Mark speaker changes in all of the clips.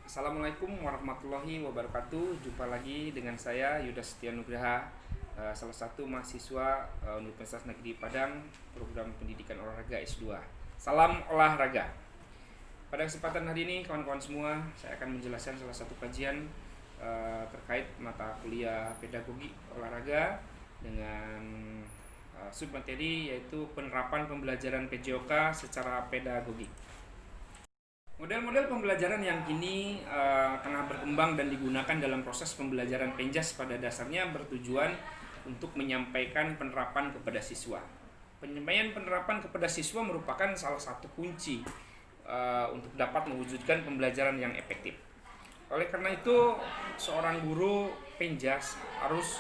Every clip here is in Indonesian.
Speaker 1: Assalamualaikum warahmatullahi wabarakatuh. Jumpa lagi dengan saya Yuda Setia Nugraha, salah satu mahasiswa Universitas Negeri Padang, program pendidikan olahraga S2. Salam olahraga. Pada kesempatan hari ini kawan-kawan semua, saya akan menjelaskan salah satu kajian terkait mata kuliah pedagogi olahraga dengan submateri yaitu penerapan pembelajaran PJOK secara pedagogik. Model-model pembelajaran yang kini tengah berkembang dan digunakan dalam proses pembelajaran Penjas pada dasarnya bertujuan untuk menyampaikan penerapan kepada siswa. Penyampaian penerapan kepada siswa merupakan salah satu kunci untuk dapat mewujudkan pembelajaran yang efektif. Oleh karena itu, seorang guru Penjas harus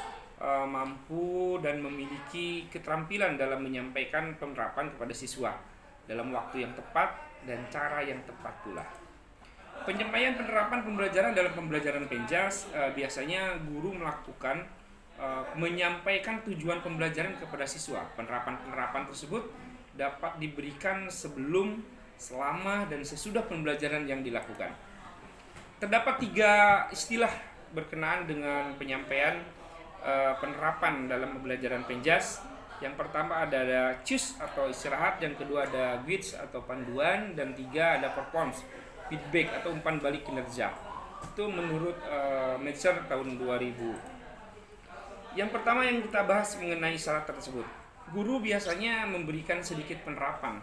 Speaker 1: mampu dan memiliki keterampilan dalam menyampaikan penerapan kepada siswa dalam waktu yang tepat dan cara yang tepat pula. Penyampaian penerapan pembelajaran dalam pembelajaran Penjas biasanya guru melakukan menyampaikan tujuan pembelajaran kepada siswa. Penerapan tersebut dapat diberikan sebelum, selama, dan sesudah pembelajaran yang dilakukan. Terdapat 3 istilah berkenaan dengan penyampaian penerapan dalam pembelajaran Penjas. Yang pertama ada choose atau istirahat, yang kedua ada guides atau panduan, dan 3 ada performance, feedback atau umpan balik kinerja. Itu menurut Metzger tahun 2000. Yang pertama yang kita bahas mengenai syarat tersebut. Guru biasanya memberikan sedikit penerapan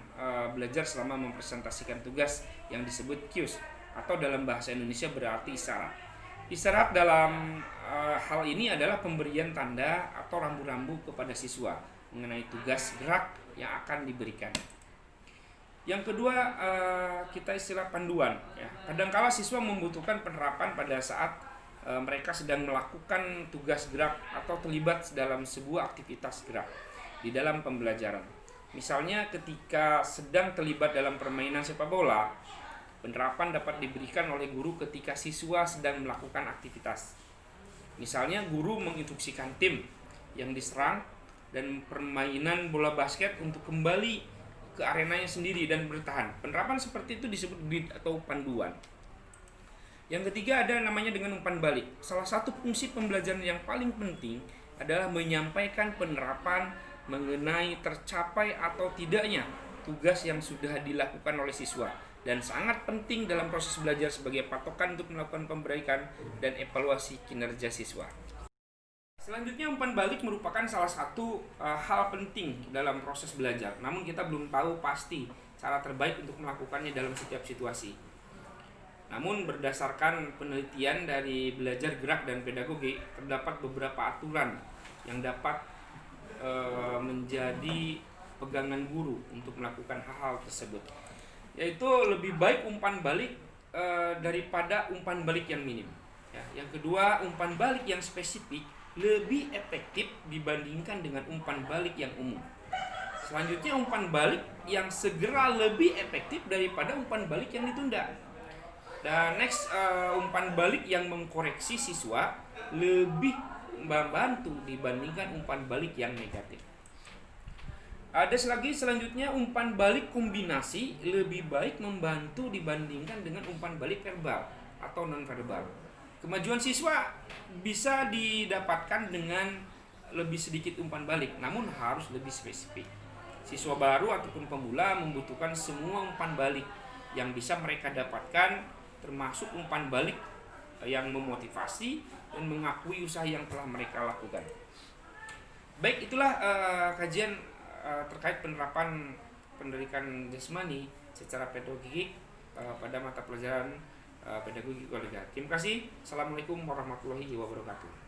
Speaker 1: belajar selama mempresentasikan tugas yang disebut cues atau dalam bahasa Indonesia berarti isyarat. Isyarat dalam hal ini adalah pemberian tanda atau rambu-rambu kepada siswa mengenai tugas gerak yang akan diberikan. Yang kedua, kita istilah panduan. Kadangkala siswa membutuhkan penerapan pada saat mereka sedang melakukan tugas gerak atau terlibat dalam sebuah aktivitas gerak di dalam pembelajaran. Misalnya ketika sedang terlibat dalam permainan sepak bola, penerapan dapat diberikan oleh guru ketika siswa sedang melakukan aktivitas. Misalnya guru menginstruksikan tim yang diserang dan permainan bola basket untuk kembali ke arenanya sendiri dan bertahan. Penerapan seperti itu disebut grid atau panduan. Yang ketiga ada namanya dengan umpan balik. Salah satu fungsi pembelajaran yang paling penting adalah menyampaikan penerapan mengenai tercapai atau tidaknya tugas yang sudah dilakukan oleh siswa, dan sangat penting dalam proses belajar sebagai patokan untuk melakukan perbaikan dan evaluasi kinerja siswa. Selanjutnya, umpan balik merupakan salah satu hal penting dalam proses belajar. Namun kita belum tahu pasti cara terbaik untuk melakukannya dalam setiap situasi. Namun berdasarkan penelitian dari belajar gerak dan pedagogi, terdapat beberapa aturan yang dapat menjadi pegangan guru untuk melakukan hal-hal tersebut. Yaitu lebih baik umpan balik daripada umpan balik yang minim. Yang kedua, umpan balik yang spesifik lebih efektif dibandingkan dengan umpan balik yang umum. Selanjutnya, umpan balik yang segera lebih efektif daripada umpan balik yang ditunda. Dan next, umpan balik yang mengkoreksi siswa lebih membantu dibandingkan umpan balik yang negatif. Ada lagi selanjutnya, umpan balik kombinasi lebih baik membantu dibandingkan dengan umpan balik verbal atau non-verbal. Kemajuan siswa bisa didapatkan dengan lebih sedikit umpan balik, namun harus lebih spesifik. Siswa baru ataupun pemula membutuhkan semua umpan balik yang bisa mereka dapatkan, termasuk umpan balik yang memotivasi dan mengakui usaha yang telah mereka lakukan. Baik, itulah kajian terkait penerapan pendidikan jasmani secara pedagogik pada mata pelajaran pedagogi olahraga. Terima kasih. Assalamualaikum warahmatullahi wabarakatuh.